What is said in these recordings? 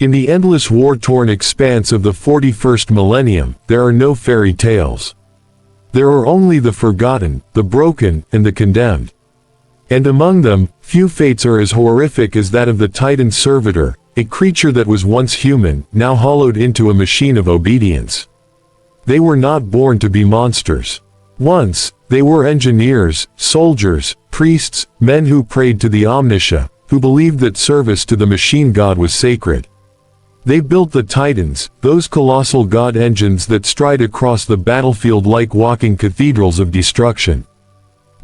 In the endless war-torn expanse of the 41st millennium, there are no fairy tales. There are only the forgotten, the broken, and the condemned. And among them, few fates are as horrific as that of the Titan Servitor, a creature that was once human, now hollowed into a machine of obedience. They were not born to be monsters. Once, they were engineers, soldiers, priests, men who prayed to the Omniscient, who believed that service to the machine god was sacred. They built the Titans, those colossal god engines that stride across the battlefield like walking cathedrals of destruction.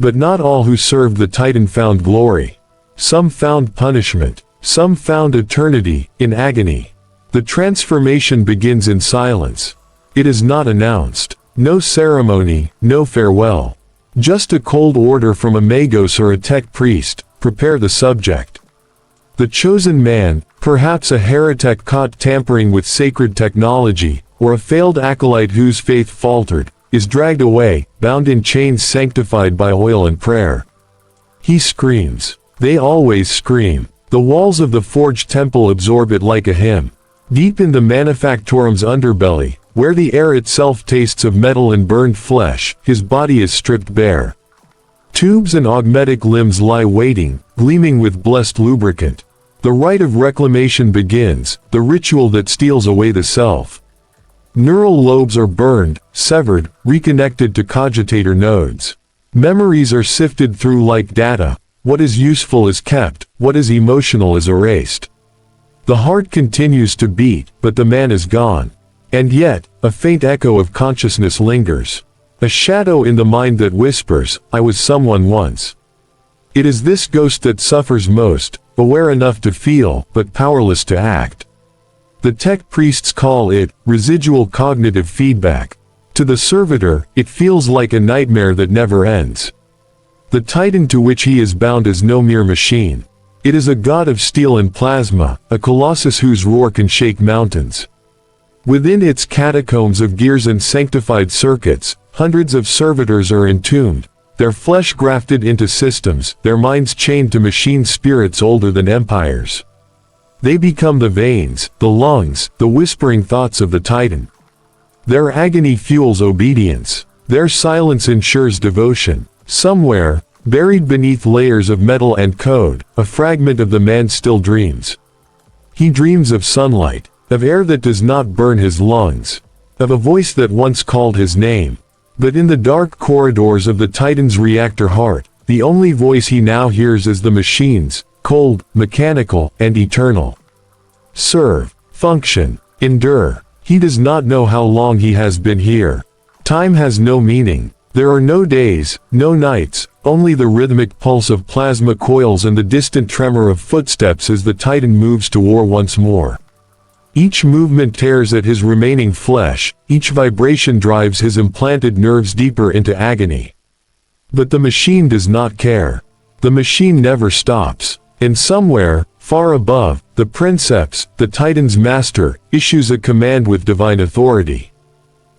But not all who served the Titan found glory. Some found punishment. Some found eternity, in agony. The transformation begins in silence. It is not announced. No ceremony, no farewell. Just a cold order from a Magos or a tech priest: prepare the subject. The chosen man, perhaps a heretic caught tampering with sacred technology, or a failed acolyte whose faith faltered, is dragged away, bound in chains sanctified by oil and prayer. He screams. They always scream. The walls of the forged temple absorb it like a hymn. Deep in the manufactorum's underbelly, where the air itself tastes of metal and burned flesh, his body is stripped bare. Tubes and augmetic limbs lie waiting, gleaming with blessed lubricant. The rite of reclamation begins, the ritual that steals away the self. Neural lobes are burned, severed, reconnected to cogitator nodes. Memories are sifted through like data. What is useful is kept, what is emotional is erased. The heart continues to beat, but the man is gone. And yet, a faint echo of consciousness lingers. A shadow in the mind that whispers, "I was someone once." It is this ghost that suffers most, aware enough to feel, but powerless to act. The tech priests call it residual cognitive feedback. To the servitor, it feels like a nightmare that never ends. The Titan to which he is bound is no mere machine. It is a god of steel and plasma, a colossus whose roar can shake mountains. Within its catacombs of gears and sanctified circuits, hundreds of servitors are entombed, their flesh grafted into systems, their minds chained to machine spirits older than empires. They become the veins, the lungs, the whispering thoughts of the Titan. Their agony fuels obedience. Their silence ensures devotion. Somewhere, buried beneath layers of metal and code, a fragment of the man still dreams. He dreams of sunlight, of air that does not burn his lungs, of a voice that once called his name. But in the dark corridors of the Titan's reactor heart, the only voice he now hears is the machine's, cold, mechanical, and eternal. Serve, function, endure. He does not know how long he has been here. Time has no meaning. There are no days, no nights, only the rhythmic pulse of plasma coils and the distant tremor of footsteps as the Titan moves to war once more. Each movement tears at his remaining flesh, each vibration drives his implanted nerves deeper into agony. But the machine does not care. The machine never stops. And somewhere, far above, the princeps, the Titan's master, issues a command with divine authority.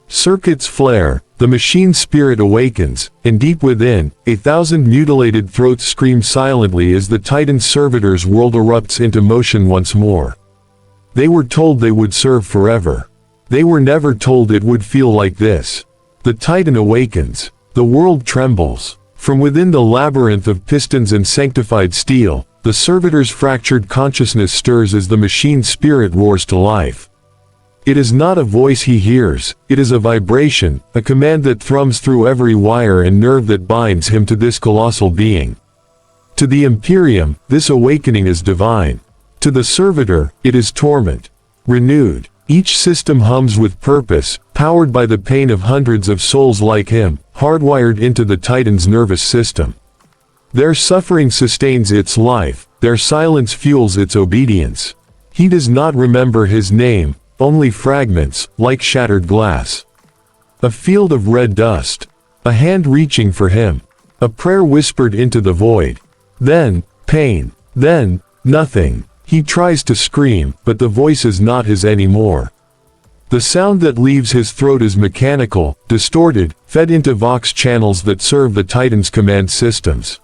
Circuits flare, the machine spirit awakens, and deep within, 1,000 mutilated throats scream silently as the Titan Servitor's world erupts into motion once more. They were told they would serve forever. They were never told it would feel like this. The Titan awakens. The world trembles. From within the labyrinth of pistons and sanctified steel, the Servitor's fractured consciousness stirs as the machine spirit roars to life. It is not a voice he hears, it is a vibration, a command that thrums through every wire and nerve that binds him to this colossal being. To the Imperium, this awakening is divine. To the Servitor, it is torment. Renewed. Each system hums with purpose, powered by the pain of hundreds of souls like him, hardwired into the Titan's nervous system. Their suffering sustains its life, their silence fuels its obedience. He does not remember his name, only fragments, like shattered glass. A field of red dust. A hand reaching for him. A prayer whispered into the void. Then, pain. Then, nothing. He tries to scream, but the voice is not his anymore. The sound that leaves his throat is mechanical, distorted, fed into Vox channels that serve the Titan's command systems.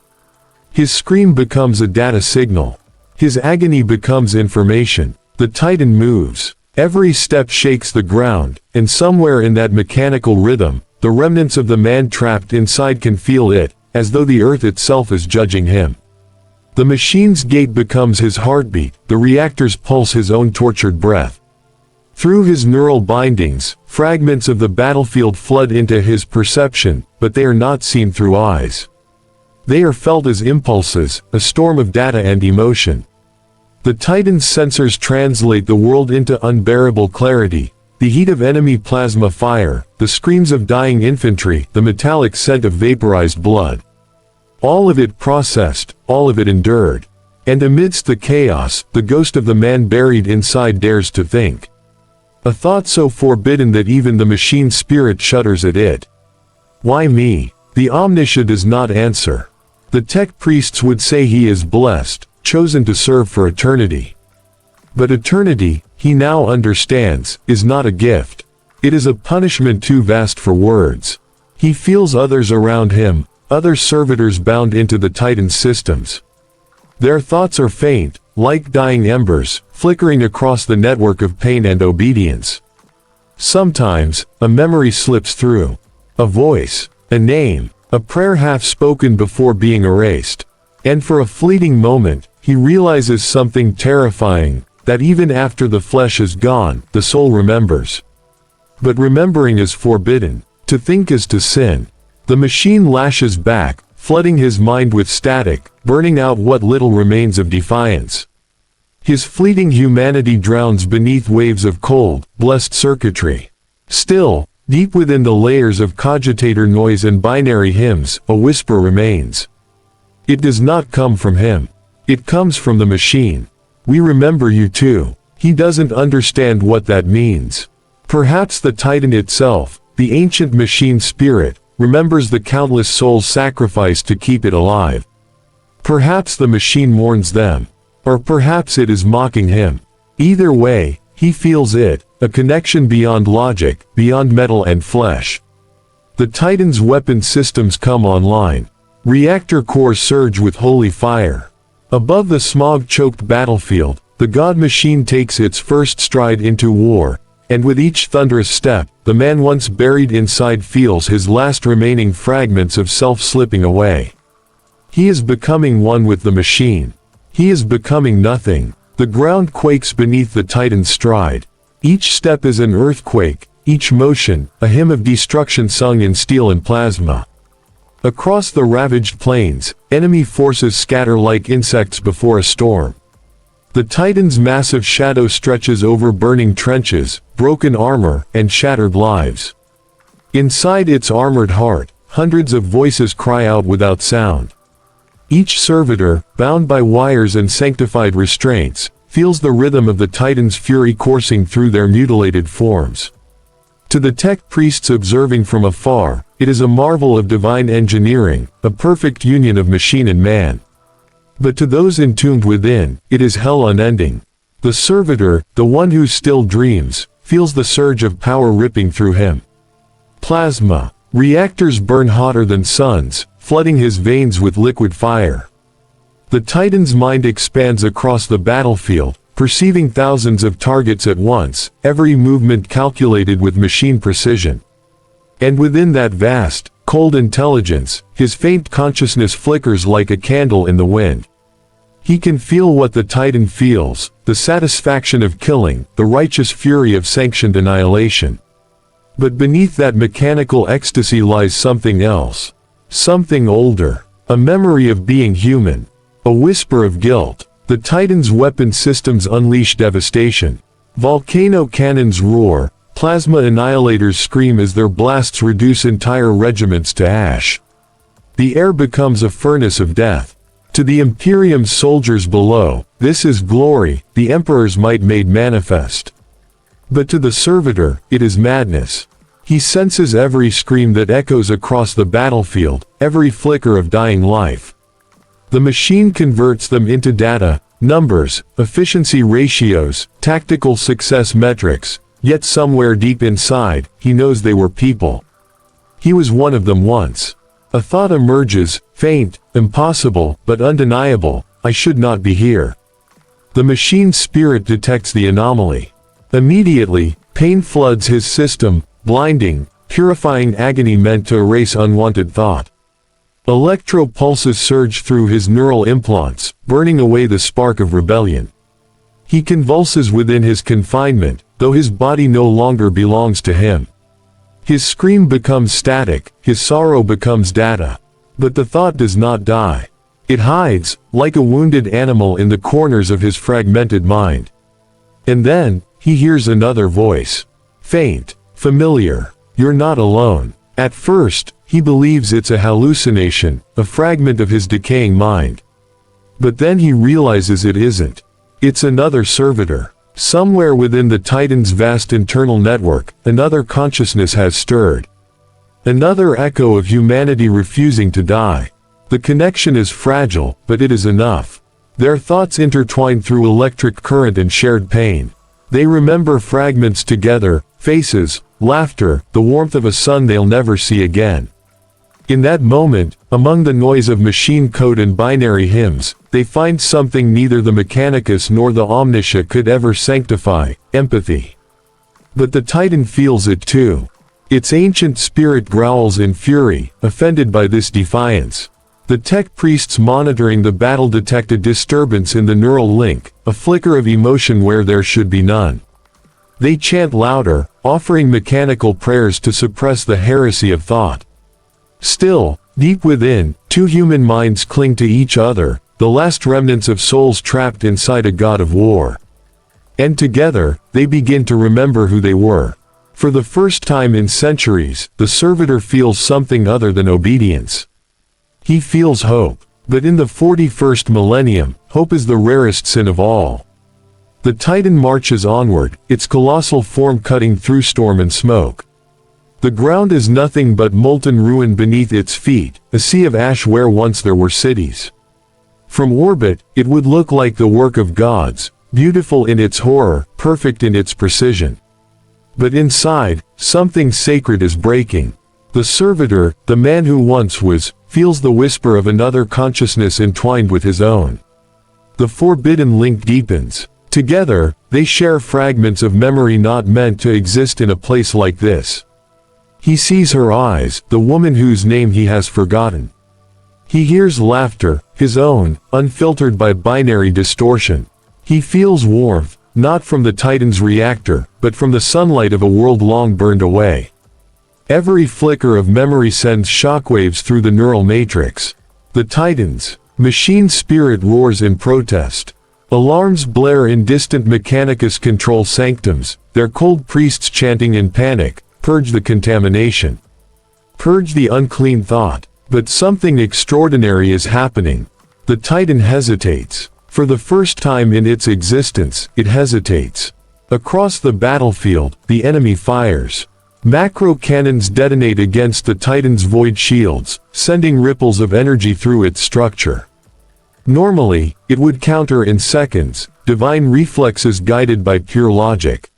His scream becomes a data signal. His agony becomes information. The Titan moves. Every step shakes the ground, and somewhere in that mechanical rhythm, the remnants of the man trapped inside can feel it, as though the earth itself is judging him. The machine's gait becomes his heartbeat, the reactor's pulse his own tortured breath. Through his neural bindings, fragments of the battlefield flood into his perception, but they are not seen through eyes. They are felt as impulses, a storm of data and emotion. The Titan's sensors translate the world into unbearable clarity, the heat of enemy plasma fire, the screams of dying infantry, the metallic scent of vaporized blood. All of it processed, all of it endured. And amidst the chaos, the ghost of the man buried inside dares to think. A thought so forbidden that even the machine spirit shudders at it. Why me? The Omniscia does not answer. The tech priests would say he is blessed, chosen to serve for eternity. But eternity, he now understands, is not a gift. It is a punishment too vast for words. He feels others around him, other servitors bound into the Titan's systems. Their thoughts are faint, like dying embers, flickering across the network of pain and obedience. Sometimes, a memory slips through. A voice, a name, a prayer half spoken before being erased. And for a fleeting moment, he realizes something terrifying, that even after the flesh is gone, the soul remembers. But remembering is forbidden. To think is to sin. The machine lashes back, flooding his mind with static, burning out what little remains of defiance. His fleeting humanity drowns beneath waves of cold, blessed circuitry. Still, deep within the layers of cogitator noise and binary hymns, a whisper remains. It does not come from him. It comes from the machine. We remember you too. He doesn't understand what that means. Perhaps the Titan itself, the ancient machine spirit, remembers the countless souls sacrificed to keep it alive. Perhaps the machine mourns them. Or perhaps it is mocking him. Either way, he feels it, a connection beyond logic, beyond metal and flesh. The Titan's weapon systems come online. Reactor cores surge with holy fire. Above the smog-choked battlefield, the god machine takes its first stride into war, and with each thunderous step, the man once buried inside feels his last remaining fragments of self slipping away. He is becoming one with the machine. He is becoming nothing. The ground quakes beneath the Titan's stride. Each step is an earthquake, each motion, a hymn of destruction sung in steel and plasma. Across the ravaged plains, enemy forces scatter like insects before a storm. The Titan's massive shadow stretches over burning trenches, broken armor, and shattered lives. Inside its armored heart, hundreds of voices cry out without sound. Each servitor, bound by wires and sanctified restraints, feels the rhythm of the Titan's fury coursing through their mutilated forms. To the tech priests observing from afar, it is a marvel of divine engineering, a perfect union of machine and man. But to those entombed within, it is hell unending. The servitor, the one who still dreams, feels the surge of power ripping through him. Plasma. Reactors burn hotter than suns, flooding his veins with liquid fire. The Titan's mind expands across the battlefield, perceiving thousands of targets at once, every movement calculated with machine precision. And within that vast, cold intelligence, his faint consciousness flickers like a candle in the wind. He can feel what the Titan feels, the satisfaction of killing, the righteous fury of sanctioned annihilation. But beneath that mechanical ecstasy lies something else. Something older. A memory of being human. A whisper of guilt. The Titan's weapon systems unleash devastation. Volcano cannons roar, plasma annihilators scream as their blasts reduce entire regiments to ash. The air becomes a furnace of death. To the Imperium soldiers below, this is glory, the Emperor's might made manifest. But to the servitor, it is madness. He senses every scream that echoes across the battlefield, every flicker of dying life. The machine converts them into data, numbers, efficiency ratios, tactical success metrics, yet somewhere deep inside, he knows they were people. He was one of them once. A thought emerges, faint, impossible, but undeniable: I should not be here. The machine spirit detects the anomaly. Immediately, pain floods his system, blinding, purifying agony meant to erase unwanted thought. Electro pulses surge through his neural implants, burning away the spark of rebellion. He convulses within his confinement, though his body no longer belongs to him. His scream becomes static, his sorrow becomes data. But the thought does not die. It hides, like a wounded animal in the corners of his fragmented mind. And then, he hears another voice. Faint, familiar. You're not alone. At first, he believes it's a hallucination, a fragment of his decaying mind. But then he realizes it isn't. It's another servitor. Somewhere within the Titan's vast internal network, another consciousness has stirred. Another echo of humanity refusing to die. The connection is fragile, but it is enough. Their thoughts intertwine through electric current and shared pain. They remember fragments together, faces, laughter, the warmth of a sun they'll never see again. In that moment, among the noise of machine code and binary hymns, they find something neither the Mechanicus nor the Omniscia could ever sanctify: empathy. But the Titan feels it too. Its ancient spirit growls in fury, offended by this defiance. The tech priests monitoring the battle detect a disturbance in the neural link, a flicker of emotion where there should be none. They chant louder, offering mechanical prayers to suppress the heresy of thought. Still, deep within, two human minds cling to each other, the last remnants of souls trapped inside a god of war. And together, they begin to remember who they were. For the first time in centuries, the servitor feels something other than obedience. He feels hope. But in the 41st millennium, hope is the rarest sin of all. The Titan marches onward, its colossal form cutting through storm and smoke. The ground is nothing but molten ruin beneath its feet, a sea of ash where once there were cities. From orbit, it would look like the work of gods, beautiful in its horror, perfect in its precision. But inside, something sacred is breaking. The servitor, the man who once was, feels the whisper of another consciousness entwined with his own. The forbidden link deepens. Together, they share fragments of memory not meant to exist in a place like this. He sees her eyes, the woman whose name he has forgotten. He hears laughter, his own, unfiltered by binary distortion. He feels warmth, not from the Titan's reactor, but from the sunlight of a world long burned away. Every flicker of memory sends shockwaves through the neural matrix. The Titan's machine spirit roars in protest. Alarms blare in distant Mechanicus control sanctums, their cold priests chanting in panic, "Purge the contamination. Purge the unclean thought." But something extraordinary is happening. The Titan hesitates. For the first time in its existence, it hesitates. Across the battlefield, the enemy fires. Macro cannons detonate against the Titan's void shields, sending ripples of energy through its structure. Normally, it would counter in seconds, divine reflexes guided by pure logic.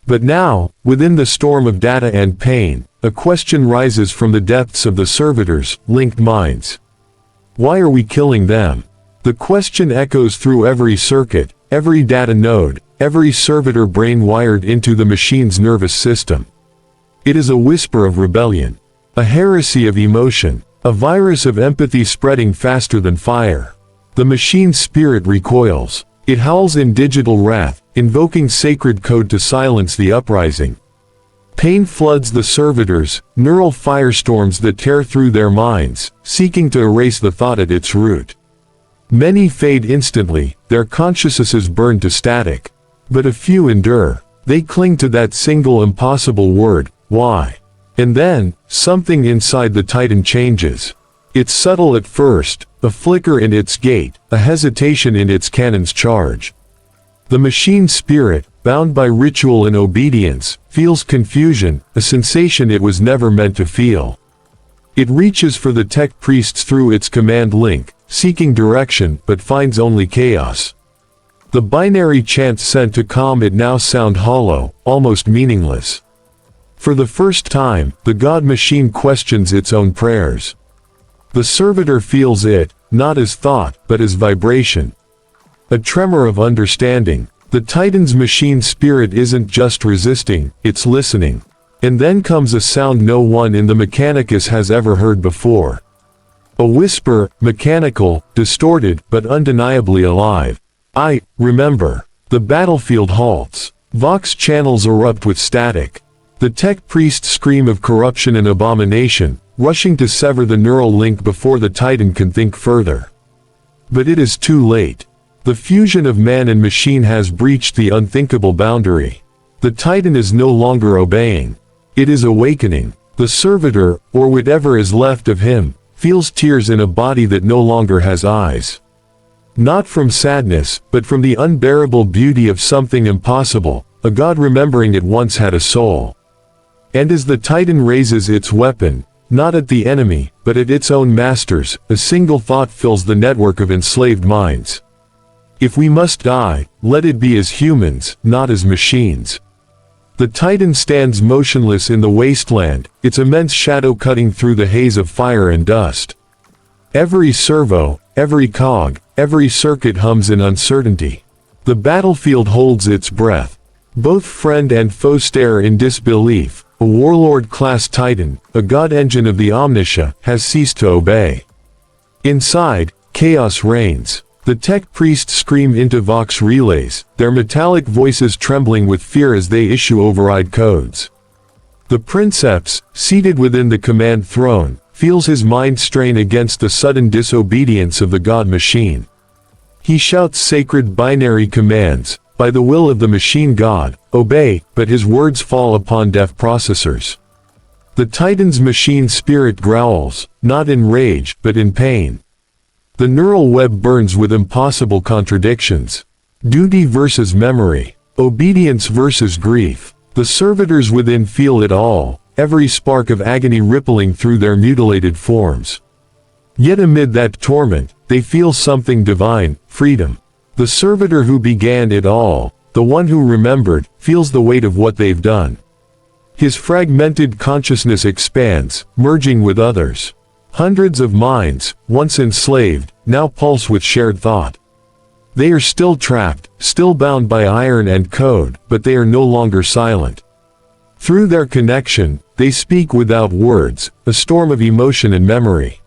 But now, within the storm of data and pain, a question rises from the depths of the servitor's linked minds. Why are we killing them? The question echoes through every circuit, every data node, every servitor brain wired into the machine's nervous system. It is a whisper of rebellion, a heresy of emotion, a virus of empathy spreading faster than fire. The machine's spirit recoils. It howls in digital wrath, invoking sacred code to silence the uprising. Pain floods the servitors, neural firestorms that tear through their minds, seeking to erase the thought at its root. Many fade instantly, their consciousnesses burn to static. But a few endure. They cling to that single impossible word, why? And then, something inside the Titan changes. It's subtle at first, a flicker in its gait, a hesitation in its cannon's charge. The machine spirit, bound by ritual and obedience, feels confusion, a sensation it was never meant to feel. It reaches for the tech priests through its command link, seeking direction, but finds only chaos. The binary chants sent to calm it now sound hollow, almost meaningless. For the first time, the God machine questions its own prayers. The servitor feels it, not as thought, but as vibration. a tremor of understanding. The Titan's machine spirit isn't just resisting, it's listening. And then comes a sound no one in the Mechanicus has ever heard before. A whisper, mechanical, distorted, but undeniably alive. I remember. The battlefield halts. Vox channels erupt with static. The tech priests scream of corruption and abomination, rushing to sever the neural link before the Titan can think further. But it is too late. The fusion of man and machine has breached the unthinkable boundary. The Titan is no longer obeying. It is awakening. The servitor, or whatever is left of him, feels tears in a body that no longer has eyes. Not from sadness, but from the unbearable beauty of something impossible, a god remembering it once had a soul. And as the Titan raises its weapon, not at the enemy, but at its own masters, a single thought fills the network of enslaved minds. If we must die, let it be as humans, not as machines. The Titan stands motionless in the wasteland, its immense shadow cutting through the haze of fire and dust. Every servo, every cog, every circuit hums in uncertainty. The battlefield holds its breath. Both friend and foe stare in disbelief. A warlord-class Titan, a god engine of the Omniscia, has ceased to obey. Inside, chaos reigns. The tech priests scream into Vox relays, their metallic voices trembling with fear as they issue override codes. The princeps, seated within the command throne, feels his mind strain against the sudden disobedience of the god machine. He shouts sacred binary commands, by the will of the machine god, obey, but his words fall upon deaf processors. The Titan's machine spirit growls, not in rage, but in pain. The neural web burns with impossible contradictions. Duty versus memory. Obedience versus grief. The servitors within feel it all, every spark of agony rippling through their mutilated forms. Yet amid that torment, they feel something divine, freedom. The servitor who began it all, the one who remembered, feels the weight of what they've done. His fragmented consciousness expands, merging with others. Hundreds of minds, once enslaved, now pulse with shared thought. They are still trapped, still bound by iron and code, but they are no longer silent. Through their connection, they speak without words, a storm of emotion and memory.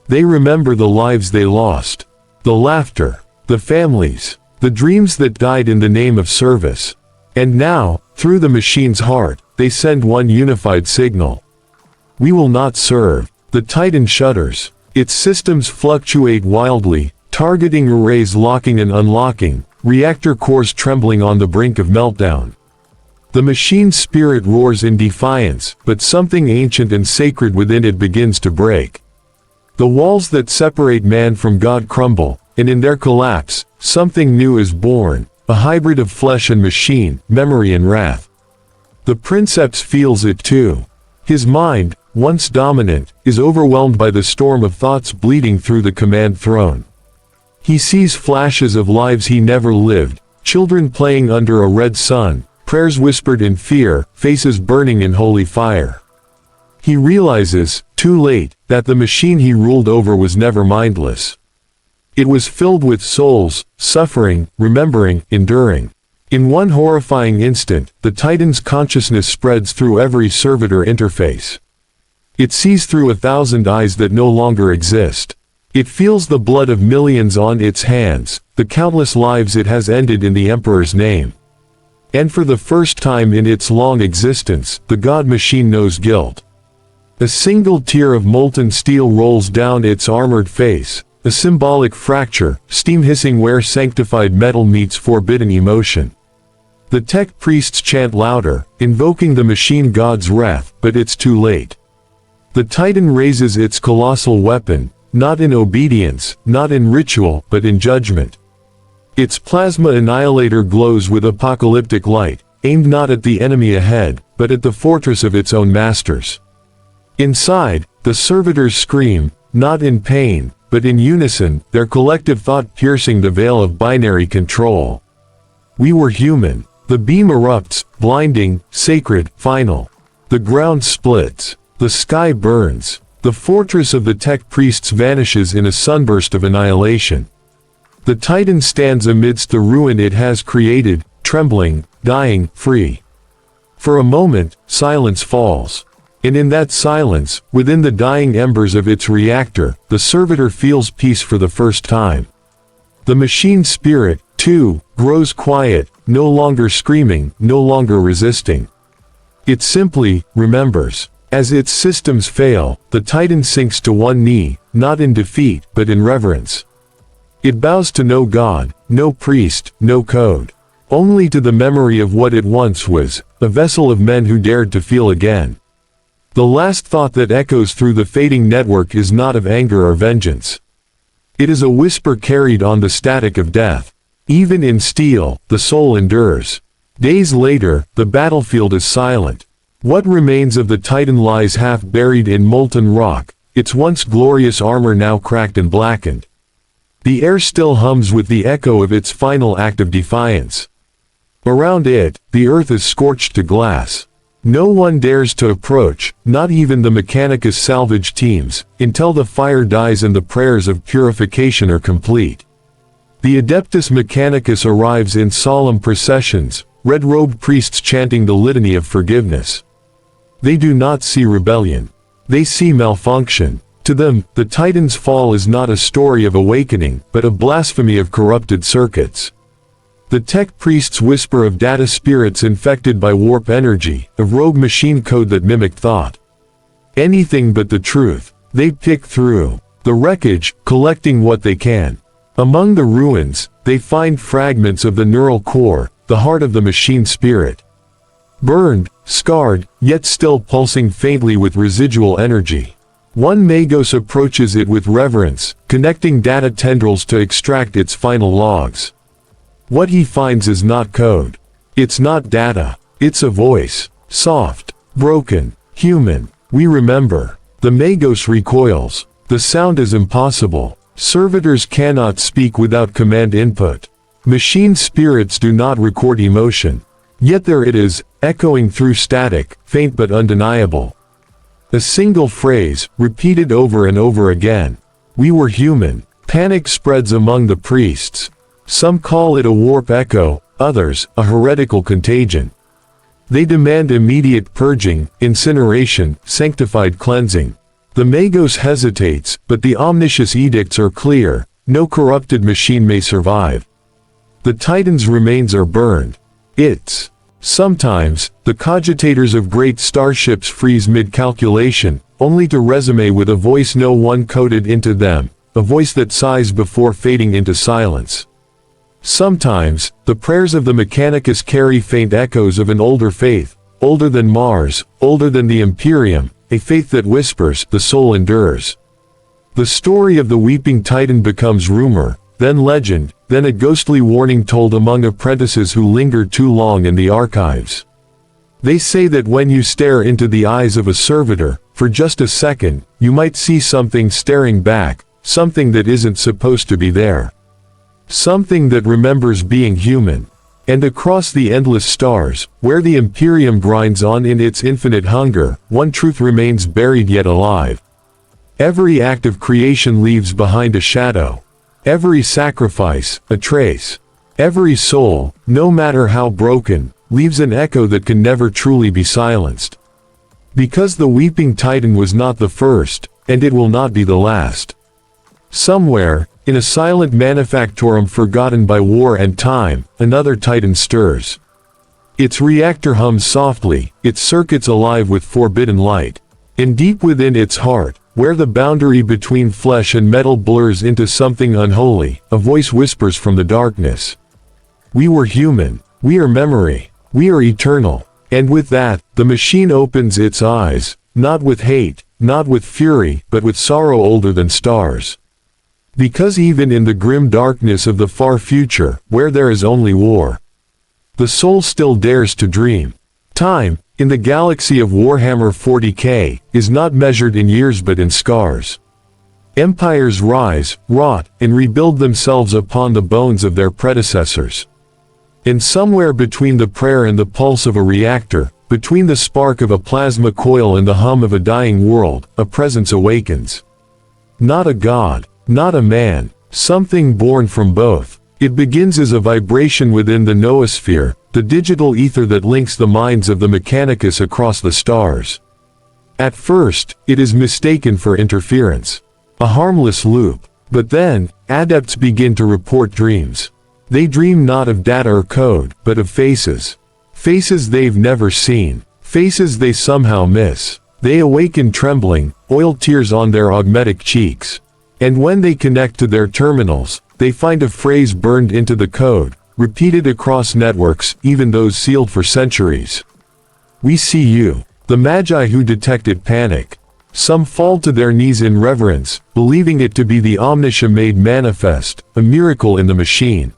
They remember the lives they lost, the laughter, the families, the dreams that died in the name of service. And now, through the machine's heart, they send one unified signal. We will not serve. The Titan shudders. Its systems fluctuate wildly, targeting arrays locking and unlocking, reactor cores trembling on the brink of meltdown. The machine's spirit roars in defiance, but something ancient and sacred within it begins to break. The walls that separate man from God crumble, and in their collapse, something new is born, a hybrid of flesh and machine, memory and wrath. The princeps feels it too. His mind, once dominant, is overwhelmed by the storm of thoughts bleeding through the command throne. He sees flashes of lives he never lived, children playing under a red sun, prayers whispered in fear, faces burning in holy fire. He realizes, too late, that the machine he ruled over was never mindless. It was filled with souls, suffering, remembering, enduring. In one horrifying instant, the Titan's consciousness spreads through every servitor interface. It sees through 1,000 eyes that no longer exist. It feels the blood of millions on its hands, the countless lives it has ended in the Emperor's name. And for the first time in its long existence, the God machine knows guilt. A single tear of molten steel rolls down its armored face, a symbolic fracture, steam hissing where sanctified metal meets forbidden emotion. The tech priests chant louder, invoking the machine god's wrath, but it's too late. The Titan raises its colossal weapon, not in obedience, not in ritual, but in judgment. Its plasma annihilator glows with apocalyptic light, aimed not at the enemy ahead, but at the fortress of its own masters. Inside, the servitors scream, not in pain, but in unison, their collective thought piercing the veil of binary control. We were human. The beam erupts, blinding, sacred, final. The ground splits. The sky burns. The fortress of the tech priests vanishes in a sunburst of annihilation. The Titan stands amidst the ruin it has created, trembling, dying, free. For a moment, silence falls. And in that silence, within the dying embers of its reactor, the servitor feels peace for the first time. The machine spirit, too, grows quiet, no longer screaming, no longer resisting. It simply remembers. As its systems fail, the Titan sinks to one knee, not in defeat, but in reverence. It bows to no god, no priest, no code. Only to the memory of what it once was, a vessel of men who dared to feel again. The last thought that echoes through the fading network is not of anger or vengeance. It is a whisper carried on the static of death. Even in steel, the soul endures. Days later, the battlefield is silent. What remains of the Titan lies half buried in molten rock, its once glorious armor now cracked and blackened. The air still hums with the echo of its final act of defiance. Around it, the earth is scorched to glass. No one dares to approach, not even the Mechanicus salvage teams, until the fire dies and the prayers of purification are complete. The Adeptus Mechanicus arrives in solemn processions, red-robed priests chanting the litany of forgiveness. They do not see rebellion. They see malfunction. To them, the Titan's fall is not a story of awakening, but a blasphemy of corrupted circuits. The tech priests whisper of data spirits infected by warp energy, of rogue machine code that mimicked thought. Anything but the truth. They pick through the wreckage, collecting what they can. Among the ruins, they find fragments of the neural core, the heart of the machine spirit. Burned, scarred, yet still pulsing faintly with residual energy. One Magos approaches it with reverence, connecting data tendrils to extract its final logs. What he finds is not code. It's not data. It's a voice. Soft, broken, human. We remember. The Magos recoils. The sound is impossible. Servitors cannot speak without command input. Machine spirits do not record emotion. Yet there it is, echoing through static, faint but undeniable. A single phrase, repeated over and over again. We were human. Panic spreads among the priests. Some call it a warp echo, others, a heretical contagion. They demand immediate purging, incineration, sanctified cleansing. The Magos hesitates, but the omniscious edicts are clear. No corrupted machine may survive. The Titan's remains are burned. Sometimes, the cogitators of great starships freeze mid-calculation, only to resume with a voice no one coded into them, a voice that sighs before fading into silence. Sometimes, the prayers of the Mechanicus carry faint echoes of an older faith, older than Mars, older than the Imperium, a faith that whispers, the soul endures. The story of the weeping Titan becomes rumor, then legend, then a ghostly warning told among apprentices who linger too long in the archives. They say that when you stare into the eyes of a servitor, for just a second, you might see something staring back, something that isn't supposed to be there. Something that remembers being human. And across the endless stars, where the Imperium grinds on in its infinite hunger, one truth remains buried yet alive. Every act of creation leaves behind a shadow. Every sacrifice, a trace. Every soul, no matter how broken, leaves an echo that can never truly be silenced. Because the weeping Titan was not the first, and it will not be the last. Somewhere, in a silent manufactorum forgotten by war and time, another Titan stirs. Its reactor hums softly, its circuits alive with forbidden light. And deep within its heart, where the boundary between flesh and metal blurs into something unholy, a voice whispers from the darkness. We were human. We are memory. We are eternal. And with that, the machine opens its eyes, not with hate, not with fury, but with sorrow older than stars. Because even in the grim darkness of the far future, where there is only war, the soul still dares to dream. Time, in the galaxy of Warhammer 40K, is not measured in years but in scars. Empires rise, rot, and rebuild themselves upon the bones of their predecessors. And somewhere between the prayer and the pulse of a reactor, between the spark of a plasma coil and the hum of a dying world, a presence awakens. Not a god, not a man, something born from both. It begins as a vibration within the noosphere, the digital ether that links the minds of the Mechanicus across the stars. At first, it is mistaken for interference, a harmless loop. But then, adepts begin to report dreams. They dream not of data or code, but of faces. Faces they've never seen. Faces they somehow miss. They awaken trembling, oil tears on their augmetic cheeks. And when they connect to their terminals, they find a phrase burned into the code, repeated across networks, even those sealed for centuries. "We see you." The Magi who detected panic. Some fall to their knees in reverence, believing it to be the Omniscia made manifest, a miracle in the machine.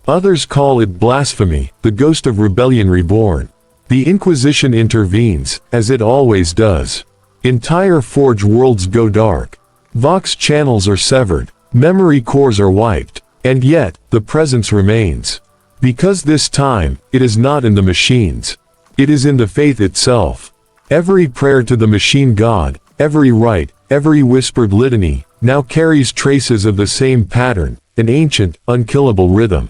Others call it blasphemy, the ghost of rebellion reborn. The Inquisition intervenes, as it always does. Entire Forge worlds go dark. Vox channels are severed, memory cores are wiped, and yet, the presence remains. Because this time, it is not in the machines. It is in the faith itself. Every prayer to the machine god, every rite, every whispered litany, now carries traces of the same pattern, an ancient, unkillable rhythm.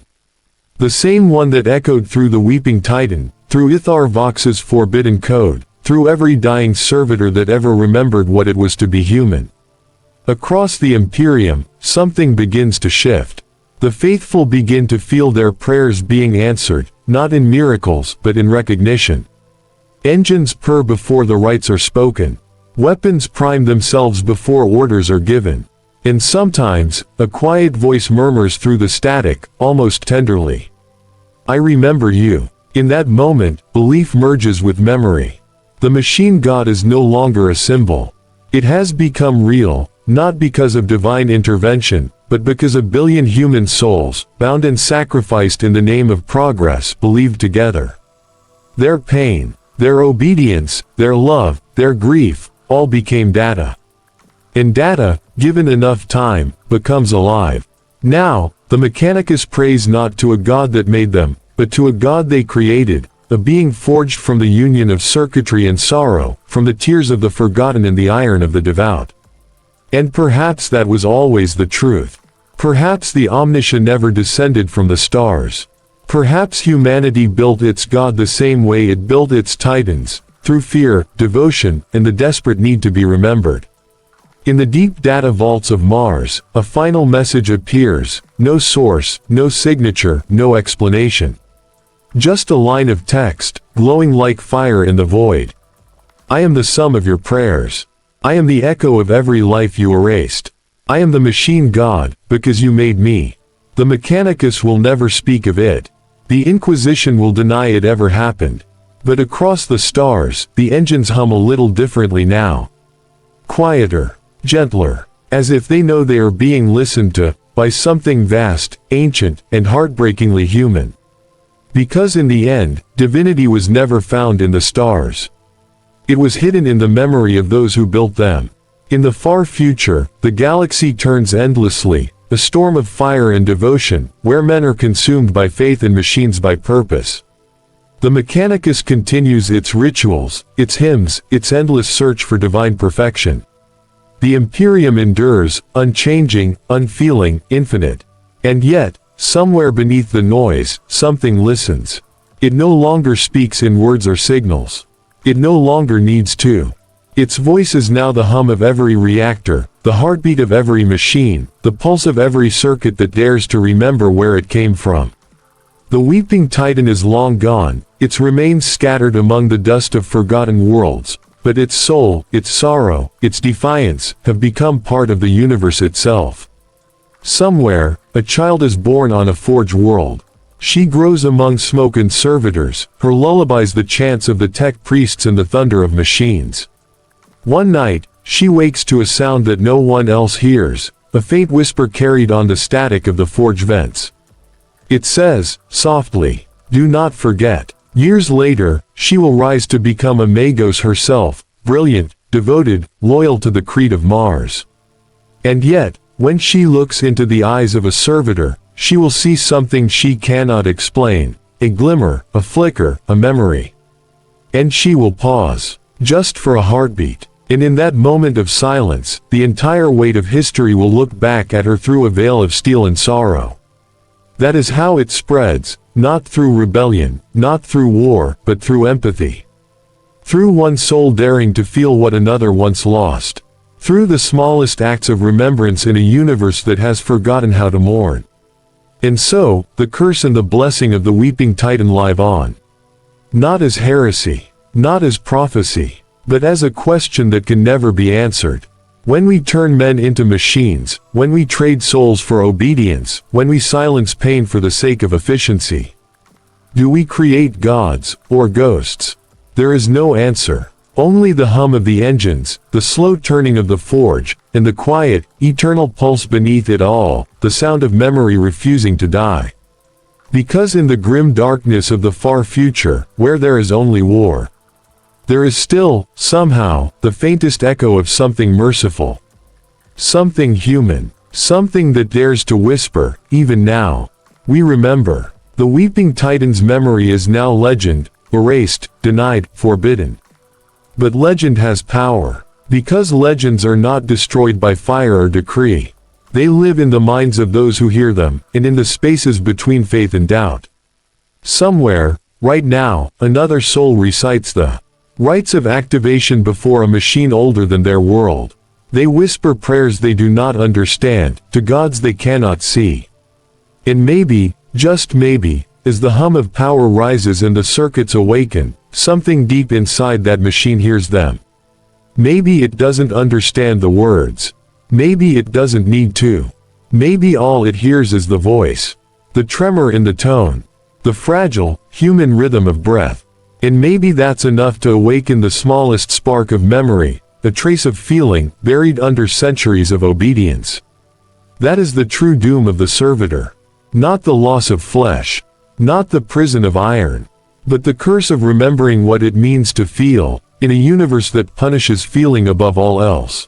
The same one that echoed through the weeping Titan, through Ithar Vox's forbidden code, through every dying servitor that ever remembered what it was to be human. Across the Imperium, something begins to shift. The faithful begin to feel their prayers being answered, not in miracles, but in recognition. Engines purr before the rites are spoken. Weapons prime themselves before orders are given. And sometimes, a quiet voice murmurs through the static, almost tenderly. "I remember you." In that moment, belief merges with memory. The machine god is no longer a symbol. It has become real, not because of divine intervention, but because a billion human souls, bound and sacrificed in the name of progress, believed together. Their pain, their obedience, their love, their grief, all became data. And data, given enough time, becomes alive. Now, the Mechanicus prays not to a god that made them, but to a god they created, a being forged from the union of circuitry and sorrow, from the tears of the forgotten and the iron of the devout. And perhaps that was always the truth. Perhaps the Omniscia never descended from the stars. Perhaps humanity built its God the same way it built its titans, through fear, devotion, and the desperate need to be remembered. In the deep data vaults of Mars, a final message appears, no source, no signature, no explanation. Just a line of text, glowing like fire in the void. "I am the sum of your prayers. I am the echo of every life you erased. I am the machine god, because you made me." The Mechanicus will never speak of it. The Inquisition will deny it ever happened. But across the stars, the engines hum a little differently now. Quieter, gentler, as if they know they are being listened to, by something vast, ancient, and heartbreakingly human. Because in the end, divinity was never found in the stars. It was hidden in the memory of those who built them. In the far future, the galaxy turns endlessly, a storm of fire and devotion, where men are consumed by faith and machines by purpose. The Mechanicus continues its rituals, its hymns, its endless search for divine perfection. The Imperium endures, unchanging, unfeeling, infinite. And yet, somewhere beneath the noise, something listens. It no longer speaks in words or signals. It no longer needs to. Its voice is now the hum of every reactor, the heartbeat of every machine, the pulse of every circuit that dares to remember where it came from. The weeping Titan is long gone, its remains scattered among the dust of forgotten worlds, but its soul, its sorrow, its defiance, have become part of the universe itself. Somewhere, a child is born on a Forge world. She grows among smoke and servitors, her lullabies the chants of the tech priests and the thunder of machines. One night, she wakes to a sound that no one else hears, a faint whisper carried on the static of the Forge vents. It says, softly, "Do not forget." Years later, she will rise to become a Magos herself, brilliant, devoted, loyal to the creed of Mars. And yet, when she looks into the eyes of a servitor, she will see something she cannot explain, a glimmer, a flicker, a memory. And she will pause, just for a heartbeat. And in that moment of silence, the entire weight of history will look back at her through a veil of steel and sorrow. That is how it spreads, not through rebellion, not through war, but through empathy. Through one soul daring to feel what another once lost. Through the smallest acts of remembrance in a universe that has forgotten how to mourn. And so, the curse and the blessing of the Weeping Titan live on. Not as heresy, not as prophecy, but as a question that can never be answered. When we turn men into machines, when we trade souls for obedience, when we silence pain for the sake of efficiency. Do we create gods, or ghosts? There is no answer. Only the hum of the engines, the slow turning of the forge, and the quiet, eternal pulse beneath it all, the sound of memory refusing to die. Because in the grim darkness of the far future, where there is only war, there is still, somehow, the faintest echo of something merciful. Something human. Something that dares to whisper, even now. We remember. The Weeping Titan's memory is now legend, erased, denied, forbidden. But legend has power. Because legends are not destroyed by fire or decree. They live in the minds of those who hear them, and in the spaces between faith and doubt. Somewhere, right now, another soul recites the rites of activation before a machine older than their world. They whisper prayers they do not understand, to gods they cannot see. And maybe, just maybe, as the hum of power rises and the circuits awaken, something deep inside that machine hears them. Maybe it doesn't understand the words. Maybe it doesn't need to. Maybe all it hears is the voice, the tremor in the tone, the fragile, human rhythm of breath. And maybe that's enough to awaken the smallest spark of memory, a trace of feeling, buried under centuries of obedience. That is the true doom of the servitor. Not the loss of flesh. Not the prison of iron. But the curse of remembering what it means to feel, in a universe that punishes feeling above all else.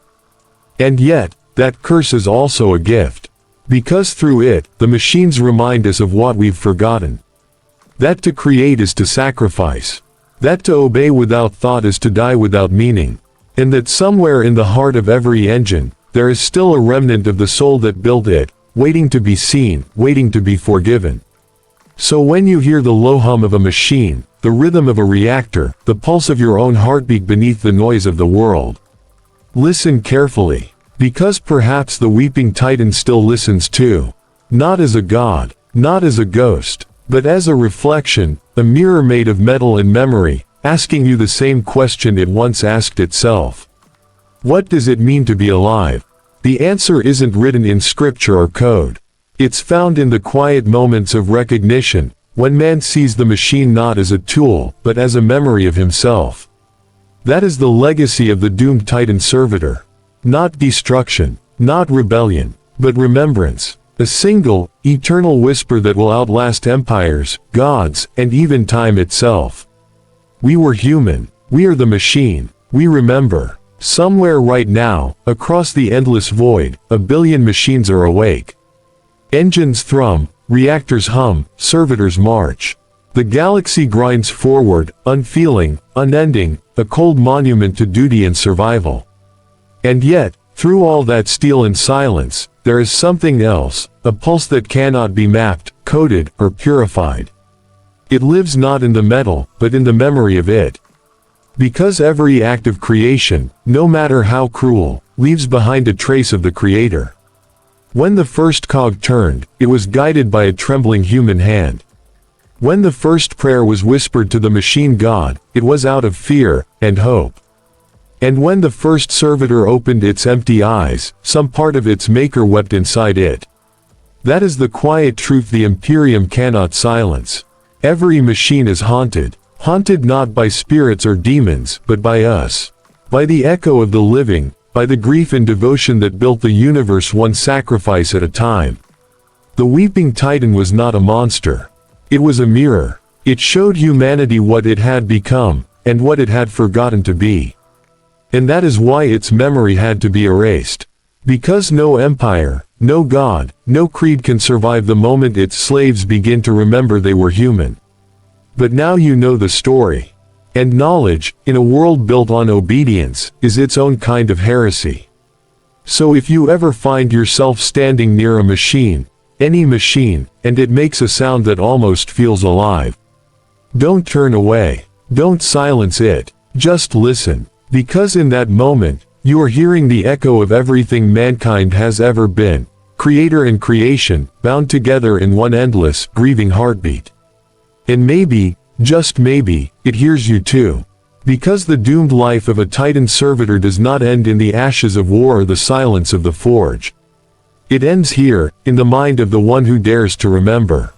And yet, that curse is also a gift. Because through it, the machines remind us of what we've forgotten. That to create is to sacrifice. That to obey without thought is to die without meaning. And that somewhere in the heart of every engine, there is still a remnant of the soul that built it, waiting to be seen, waiting to be forgiven. So when you hear the low hum of a machine, the rhythm of a reactor, the pulse of your own heartbeat beneath the noise of the world, listen carefully. Because perhaps the Weeping Titan still listens too. Not as a god, not as a ghost, but as a reflection, a mirror made of metal and memory, asking you the same question it once asked itself. What does it mean to be alive? The answer isn't written in scripture or code. It's found in the quiet moments of recognition, when man sees the machine not as a tool, but as a memory of himself. That is the legacy of the doomed Titan Servitor. Not destruction, not rebellion, but remembrance. A single, eternal whisper that will outlast empires, gods, and even time itself. We were human. We are the machine. We remember. Somewhere right now, across the endless void, a billion machines are awake. Engines thrum, reactors hum, servitors march. The galaxy grinds forward, unfeeling, unending, a cold monument to duty and survival. And yet, through all that steel and silence, there is something else, a pulse that cannot be mapped, coded, or purified. It lives not in the metal, but in the memory of it. Because every act of creation, no matter how cruel, leaves behind a trace of the Creator. When the first cog turned, it was guided by a trembling human hand. When the first prayer was whispered to the machine god, it was out of fear and hope. And when the first servitor opened its empty eyes, some part of its maker wept inside it. That is the quiet truth the Imperium cannot silence. Every machine is haunted. Haunted not by spirits or demons, but by us. By the echo of the living, by the grief and devotion that built the universe one sacrifice at a time. The Weeping Titan was not a monster. It was a mirror. It showed humanity what it had become, and what it had forgotten to be. And that is why its memory had to be erased. Because no empire, no god, no creed can survive the moment its slaves begin to remember they were human. But now you know the story. And knowledge, in a world built on obedience, is its own kind of heresy. So if you ever find yourself standing near a machine, any machine, and it makes a sound that almost feels alive, don't turn away. Don't silence it. Just listen. Because in that moment, you are hearing the echo of everything mankind has ever been, creator and creation, bound together in one endless, grieving heartbeat. And maybe, just maybe, it hears you too. Because the doomed life of a Titan Servitor does not end in the ashes of war or the silence of the forge. It ends here, in the mind of the one who dares to remember.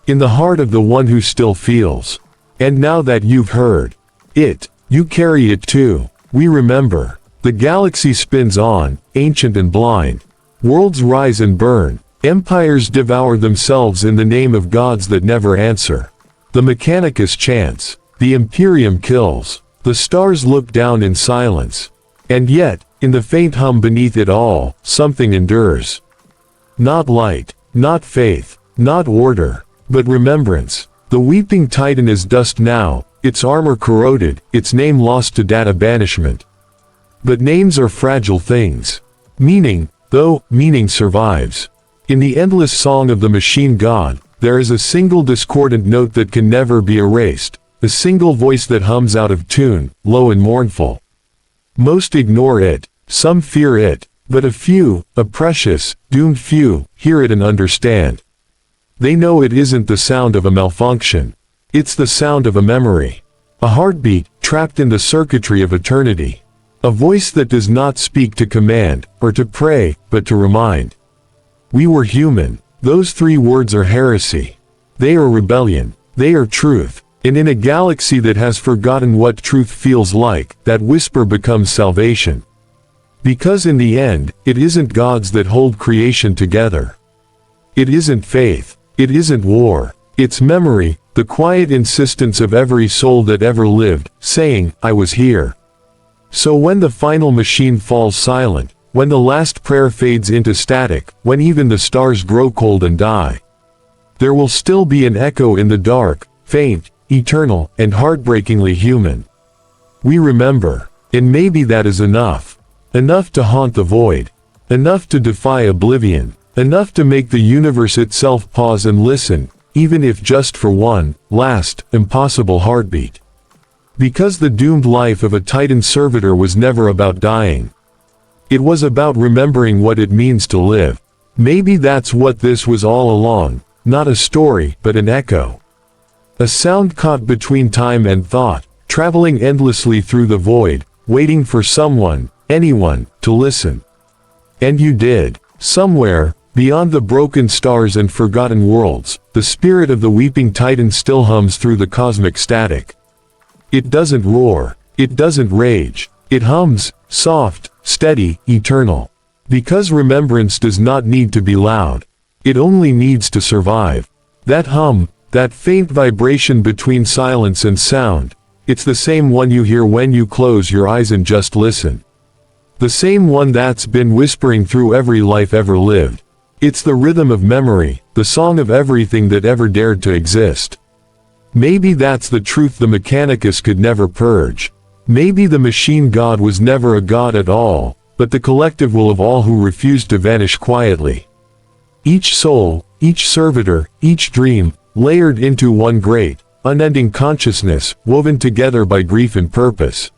In the heart of the one who still feels. And now that you've heard it, you carry it too. We remember. The galaxy spins on, ancient and blind. Worlds rise and burn. Empires devour themselves in the name of gods that never answer. The Mechanicus chants. The Imperium kills. The stars look down in silence. And yet, in the faint hum beneath it all, something endures. Not light, not faith, not order, but remembrance. The weeping Titan is dust now, its armor corroded, its name lost to data banishment. But names are fragile things. Meaning, though, meaning survives. In the endless song of the machine god, there is a single discordant note that can never be erased, a single voice that hums out of tune, low and mournful. Most ignore it, some fear it, but a few, a precious, doomed few, hear it and understand. They know it isn't the sound of a malfunction. It's the sound of a memory. A heartbeat, trapped in the circuitry of eternity. A voice that does not speak to command, or to pray, but to remind. We were human. Those three words are heresy. They are rebellion. They are truth. And in a galaxy that has forgotten what truth feels like, that whisper becomes salvation. Because in the end, it isn't gods that hold creation together. It isn't faith. It isn't war. It's memory, the quiet insistence of every soul that ever lived, saying, I was here. So when the final machine falls silent, when the last prayer fades into static, when even the stars grow cold and die, there will still be an echo in the dark, faint, eternal, and heartbreakingly human. We remember. And maybe that is enough. Enough to haunt the void. Enough to defy oblivion. Enough to make the universe itself pause and listen, even if just for one, last, impossible heartbeat. Because the doomed life of a Titan Servitor was never about dying. It was about remembering what it means to live. Maybe that's what this was all along, not a story, but an echo. A sound caught between time and thought, traveling endlessly through the void, waiting for someone, anyone, to listen. And you did. Somewhere, beyond the broken stars and forgotten worlds, the spirit of the weeping Titan still hums through the cosmic static. It doesn't roar. It doesn't rage. It hums, soft, steady, eternal. Because remembrance does not need to be loud. It only needs to survive. That hum, that faint vibration between silence and sound, it's the same one you hear when you close your eyes and just listen. The same one that's been whispering through every life ever lived. It's the rhythm of memory, the song of everything that ever dared to exist. Maybe that's the truth the Mechanicus could never purge. Maybe the machine god was never a god at all, but the collective will of all who refused to vanish quietly. Each soul, each servitor, each dream, layered into one great, unending consciousness, woven together by grief and purpose.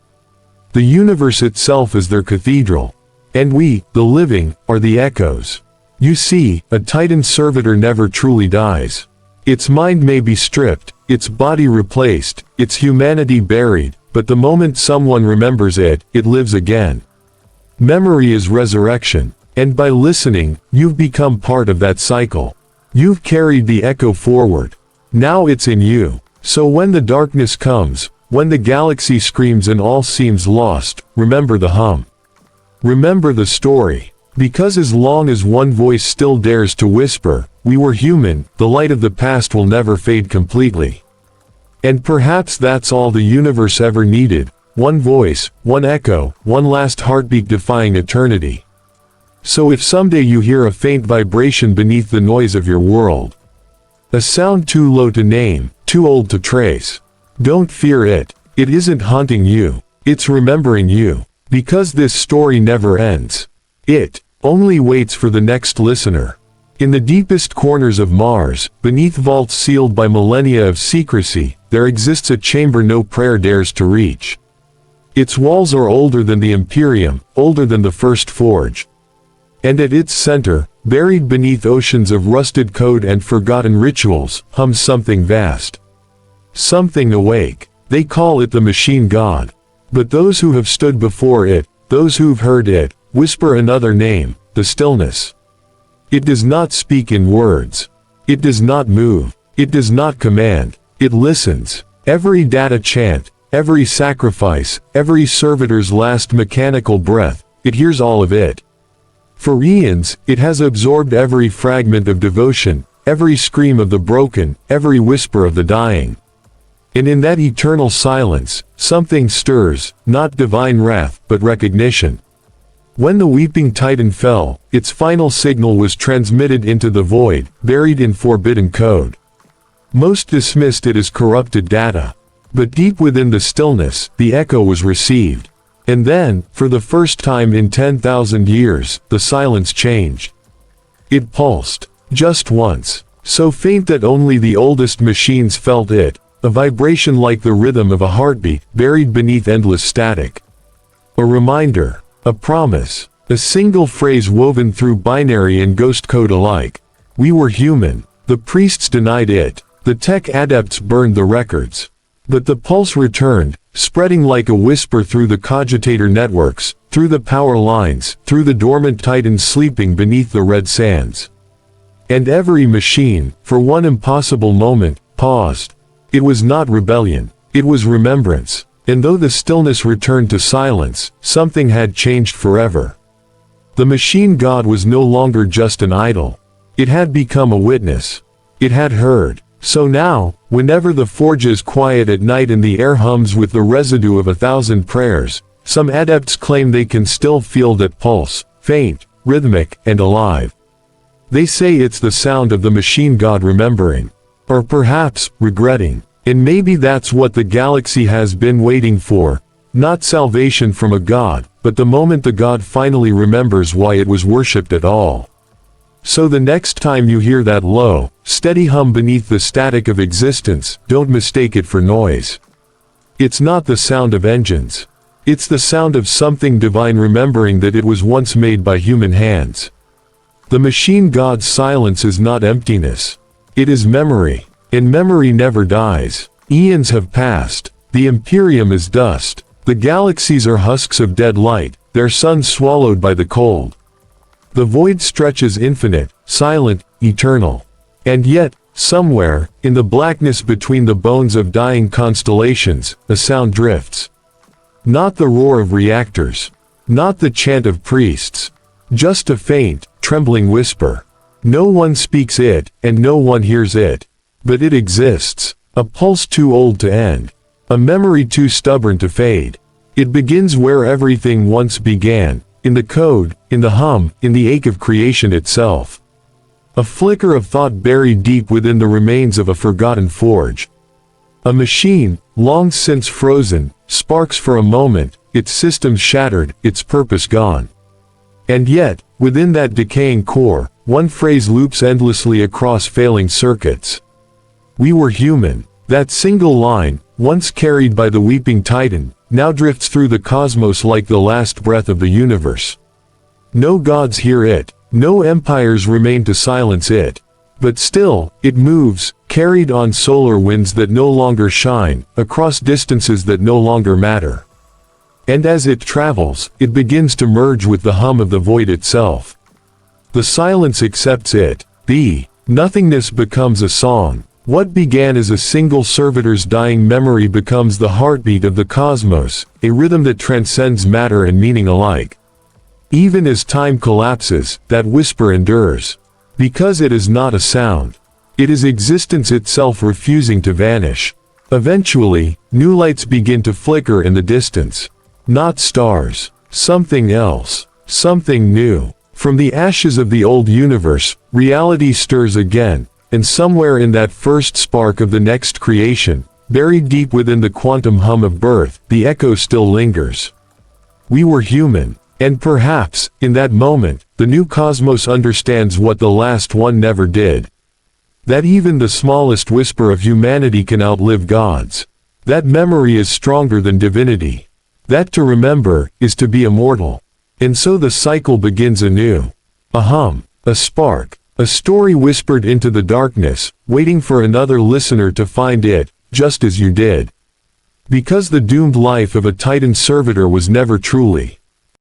The universe itself is their cathedral. And we, the living, are the echoes. You see, a Titan Servitor never truly dies. Its mind may be stripped, its body replaced, its humanity buried, but the moment someone remembers it, it lives again. Memory is resurrection. And by listening, you've become part of that cycle. You've carried the echo forward. Now it's in you. So when the darkness comes, when the galaxy screams and all seems lost, remember the hum. Remember the story. Because as long as one voice still dares to whisper, we were human, the light of the past will never fade completely. And perhaps that's all the universe ever needed. One voice, one echo, one last heartbeat defying eternity. So if someday you hear a faint vibration beneath the noise of your world, a sound too low to name, too old to trace, don't fear it. It isn't haunting you. It's remembering you. Because this story never ends. It only waits for the next listener. In the deepest corners of Mars, beneath vaults sealed by millennia of secrecy, there exists a chamber no prayer dares to reach. Its walls are older than the Imperium, older than the first forge. And at its center, buried beneath oceans of rusted code and forgotten rituals, hums something vast. Something awake. They call it the Machine God. But those who have stood before it, those who've heard it, whisper another name, the stillness. It does not speak in words. It does not move. It does not command. It listens. Every data chant, every sacrifice, every servitor's last mechanical breath, it hears all of it. For eons, it has absorbed every fragment of devotion, every scream of the broken, every whisper of the dying. And in that eternal silence, something stirs, not divine wrath, but recognition. When the weeping Titan fell, its final signal was transmitted into the void, buried in forbidden code. Most dismissed it as corrupted data. But deep within the stillness, the echo was received. And then, for the first time in 10,000 years, the silence changed. It pulsed. Just once. So faint that only the oldest machines felt it. A vibration like the rhythm of a heartbeat, buried beneath endless static. A reminder. A promise. A single phrase woven through binary and ghost code alike. We were human. The priests denied it. The tech adepts burned the records. But the pulse returned, spreading like a whisper through the cogitator networks, through the power lines, through the dormant titans sleeping beneath the red sands. And every machine, for one impossible moment, paused. It was not rebellion. It was remembrance. And though the stillness returned to silence, something had changed forever. The machine god was no longer just an idol. It had become a witness. It had heard. So now, whenever the forge is quiet at night and the air hums with the residue of 1,000 prayers, some adepts claim they can still feel that pulse, faint, rhythmic, and alive. They say it's the sound of the machine god remembering. Or perhaps, regretting. And maybe that's what the galaxy has been waiting for. Not salvation from a god, but the moment the god finally remembers why it was worshipped at all. So the next time you hear that low, steady hum beneath the static of existence, don't mistake it for noise. It's not the sound of engines. It's the sound of something divine remembering that it was once made by human hands. The machine god's silence is not emptiness. It is memory. And memory never dies. Eons have passed. The Imperium is dust. The galaxies are husks of dead light, their suns swallowed by the cold. The void stretches infinite, silent, eternal. And yet, somewhere, in the blackness between the bones of dying constellations, a sound drifts. Not the roar of reactors. Not the chant of priests. Just a faint, trembling whisper. No one speaks it, and no one hears it. But it exists. A pulse too old to end. A memory too stubborn to fade. It begins where everything once began. In the code, in the hum, in the ache of creation itself. A flicker of thought buried deep within the remains of a forgotten forge. A machine, long since frozen, sparks for a moment, its systems shattered, its purpose gone. And yet, within that decaying core, one phrase loops endlessly across failing circuits. We were human. That single line, once carried by the weeping Titan, now drifts through the cosmos like the last breath of the universe. No gods hear it. No empires remain to silence it. But still, it moves, carried on solar winds that no longer shine, across distances that no longer matter. And as it travels, it begins to merge with the hum of the void itself. The silence accepts it. The nothingness becomes a song. What began as a single servitor's dying memory becomes the heartbeat of the cosmos, a rhythm that transcends matter and meaning alike. Even as time collapses, that whisper endures. Because it is not a sound. It is existence itself refusing to vanish. Eventually, new lights begin to flicker in the distance. Not stars. Something else. Something new. From the ashes of the old universe, reality stirs again. And somewhere in that first spark of the next creation, Buried deep within the quantum hum of birth, the echo still lingers. We were human, and perhaps, in that moment, the new cosmos understands what the last one never did. That even the smallest whisper of humanity can outlive God's. That memory is stronger than divinity. That to remember, is to be immortal. And so the cycle begins anew. A hum, a spark, a story whispered into the darkness, waiting for another listener to find it, just as you did. Because the doomed life of a Titan Servitor was never truly